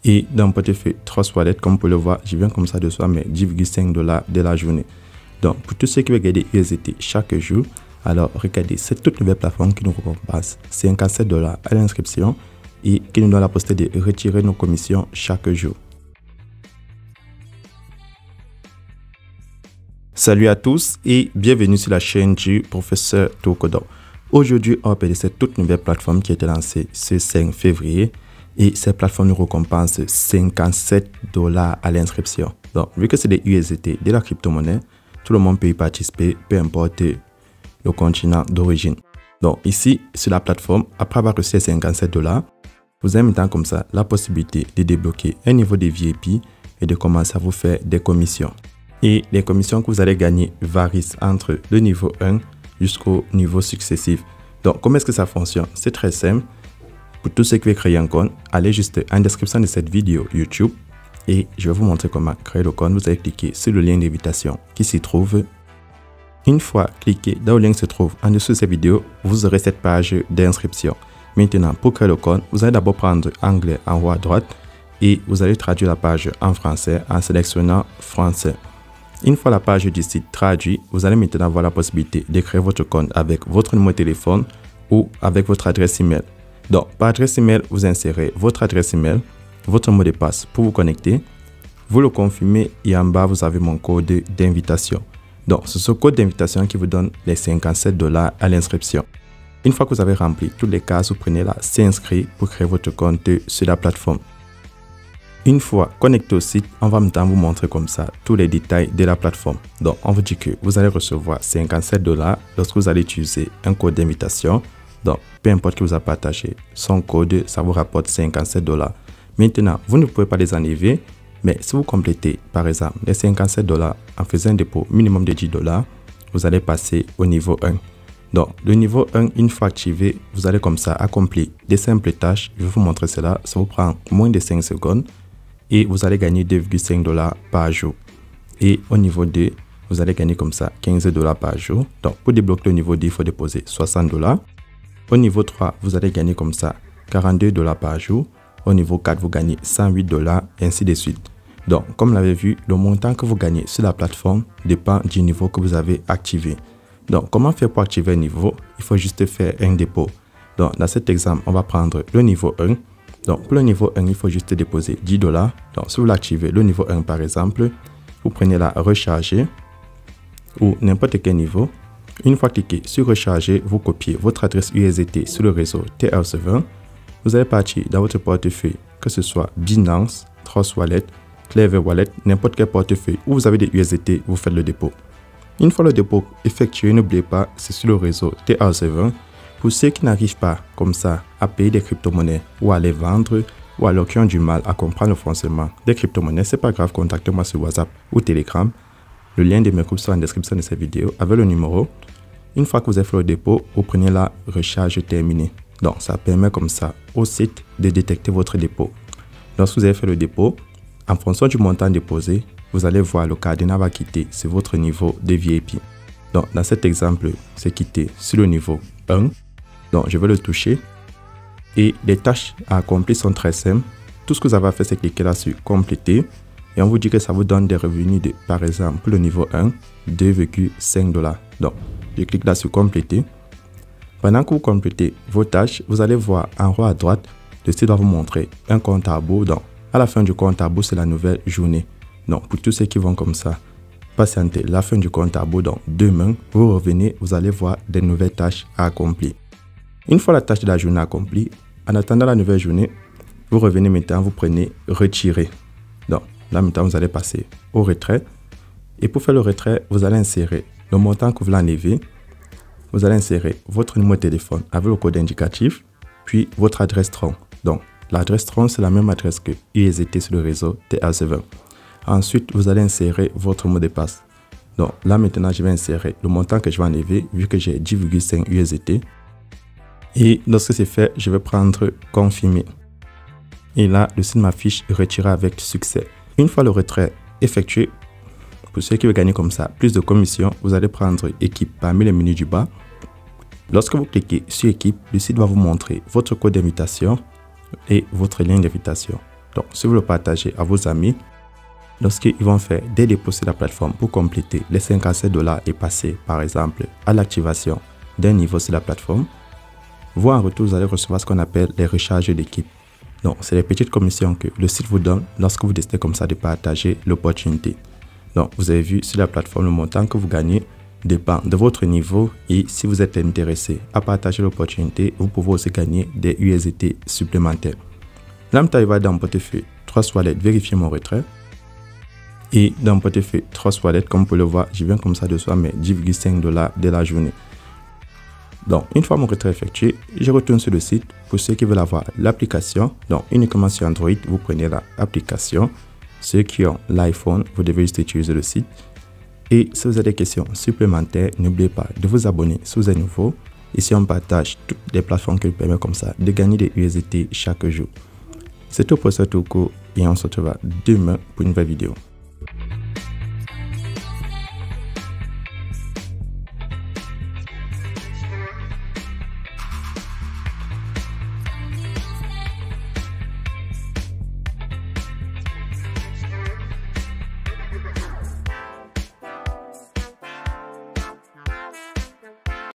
Et dans mon portefeuille Trust Wallet, comme vous pouvez le voir, je viens comme ça de soi mes 10,5 $ de la journée. Donc, pour tous ceux qui veulent gagner USDT chaque jour, alors regardez, c'est toute nouvelle plateforme qui nous récompense 57 $ à l'inscription et qui nous donne la possibilité de retirer nos commissions chaque jour. Salut à tous et bienvenue sur la chaîne du professeur Tokodor. Aujourd'hui, on va parler de cette toute nouvelle plateforme qui a été lancée ce 5 février et cette plateforme nous récompense 57 $ à l'inscription. Donc, vu que c'est des USDT, de la crypto-monnaie, tout le monde peut y participer, peu importe le continent d'origine. Donc, ici, sur la plateforme, après avoir reçu 57 $, vous avez maintenant comme ça la possibilité de débloquer un niveau de VIP et de commencer à vous faire des commissions. Et les commissions que vous allez gagner varient entre le niveau 1 jusqu'au niveau successif. Donc, comment est-ce que ça fonctionne? C'est très simple. Pour tous ceux qui veulent créer un compte, allez juste en description de cette vidéo YouTube et je vais vous montrer comment créer le compte. Vous allez cliquer sur le lien d'invitation qui s'y trouve. Une fois cliqué dans le lien qui se trouve en dessous de cette vidéo, vous aurez cette page d'inscription. Maintenant, pour créer le compte, vous allez d'abord prendre anglais en haut à droite et vous allez traduire la page en français en sélectionnant français. Une fois la page du site traduite, vous allez maintenant avoir la possibilité de créer votre compte avec votre numéro de téléphone ou avec votre adresse email. Donc, par adresse email, vous insérez votre adresse email, votre mot de passe pour vous connecter. Vous le confirmez et en bas, vous avez mon code d'invitation. Donc, c'est ce code d'invitation qui vous donne les 57 $ à l'inscription. Une fois que vous avez rempli toutes les cases, vous prenez là « S'inscrire » pour créer votre compte sur la plateforme. Une fois connecté au site, on va maintenant vous montrer comme ça tous les détails de la plateforme. Donc, on vous dit que vous allez recevoir 57 $ lorsque vous allez utiliser un code d'invitation. Donc, peu importe qui vous a partagé son code, ça vous rapporte 57 $. Maintenant, vous ne pouvez pas les enlever, mais si vous complétez, par exemple, les 57 $ en faisant un dépôt minimum de 10 $, vous allez passer au niveau 1. Donc, le niveau 1, une fois activé, vous allez comme ça accomplir des simples tâches. Je vais vous montrer cela. Ça vous prend moins de 5 secondes et vous allez gagner 2,5 $ par jour. Et au niveau 2, vous allez gagner comme ça 15 $ par jour. Donc, pour débloquer le niveau 2, il faut déposer 60 $. Au niveau 3, vous allez gagner comme ça 42 $ par jour. Au niveau 4, vous gagnez 108 $, et ainsi de suite. Donc, comme vous l'avez vu, le montant que vous gagnez sur la plateforme dépend du niveau que vous avez activé. Donc, comment faire pour activer un niveau? Il faut juste faire un dépôt. Donc, dans cet exemple, on va prendre le niveau 1. Donc, pour le niveau 1, il faut juste déposer 10 $. Donc, si vous l'activez, le niveau 1 par exemple, vous prenez la recharger ou n'importe quel niveau. Une fois cliqué sur recharger, vous copiez votre adresse USDT sur le réseau TR20. Vous allez partir dans votre portefeuille, que ce soit Binance, Trust Wallet, Clever Wallet, n'importe quel portefeuille où vous avez des USDT, vous faites le dépôt. Une fois le dépôt effectué, n'oubliez pas, c'est sur le réseau TR20. Pour ceux qui n'arrivent pas comme ça à payer des crypto-monnaies ou à les vendre ou alors qui ont du mal à comprendre le fonctionnement des crypto-monnaies, c'est pas grave, contactez-moi sur WhatsApp ou Telegram. Le lien de mes groupes sera en description de cette vidéo avec le numéro. Une fois que vous avez fait le dépôt, vous prenez la recharge terminée. Donc, ça permet comme ça au site de détecter votre dépôt. Lorsque vous avez fait le dépôt, en fonction du montant déposé, vous allez voir le cardinal va quitter sur votre niveau de VIP. Donc, dans cet exemple, c'est quitté sur le niveau 1. Donc, je vais le toucher. Et les tâches à accomplir sont très simples. Tout ce que vous avez à faire, c'est cliquer là sur compléter. Et on vous dit que ça vous donne des revenus de, par exemple, pour le niveau 1, 2,5 $. Donc, je clique là sur compléter. Pendant que vous complétez vos tâches, vous allez voir en haut à droite, le site va vous montrer un compte à rebours. Donc, à la fin du compte à rebours, c'est la nouvelle journée. Donc, pour tous ceux qui vont comme ça, patienter la fin du compte à rebours. Donc, demain, vous revenez, vous allez voir des nouvelles tâches à accomplir. Une fois la tâche de la journée accomplie, en attendant la nouvelle journée, vous revenez maintenant, vous prenez retirer. Donc, là maintenant, vous allez passer au retrait. Et pour faire le retrait, vous allez insérer le montant que vous voulez enlever. Vous allez insérer votre numéro de téléphone avec le code indicatif, puis votre adresse tronc. Donc, l'adresse tronc, c'est la même adresse que USDT sur le réseau TR20. Ensuite, vous allez insérer votre mot de passe. Donc, là maintenant, je vais insérer le montant que je vais enlever, vu que j'ai 10,5 USDT. Et lorsque c'est fait, je vais prendre confirmer. Et là, le site m'affiche retirer avec succès. Une fois le retrait effectué, pour ceux qui veulent gagner comme ça plus de commissions, vous allez prendre équipe parmi les menus du bas. Lorsque vous cliquez sur équipe, le site va vous montrer votre code d'invitation et votre lien d'invitation. Donc, si vous le partagez à vos amis, lorsqu'ils vont faire des dépôts sur la plateforme pour compléter les $57 et passer, par exemple, à l'activation d'un niveau sur la plateforme, vous, en retour, vous allez recevoir ce qu'on appelle les recharges d'équipe. Donc, c'est les petites commissions que le site vous donne lorsque vous décidez comme ça de partager l'opportunité. Donc, vous avez vu sur la plateforme, le montant que vous gagnez dépend de votre niveau et si vous êtes intéressé à partager l'opportunité, vous pouvez aussi gagner des USDT supplémentaires. Là, je vais dans mon portefeuille Trust Wallet, vérifier mon retrait. Et dans mon portefeuille Trust Wallet, comme vous pouvez le voir, je viens comme ça de soi mes $10,5 de la journée. Donc, une fois mon retrait effectué, je retourne sur le site. Pour ceux qui veulent avoir l'application, donc uniquement sur Android, vous prenez l'application. Ceux qui ont l'iPhone, vous devez juste utiliser le site. Et si vous avez des questions supplémentaires, n'oubliez pas de vous abonner si vous êtes nouveau. Ici, on partage toutes les plateformes qui vous permettent comme ça de gagner des USDT chaque jour. C'est tout pour ce tour et on se retrouve demain pour une nouvelle vidéo.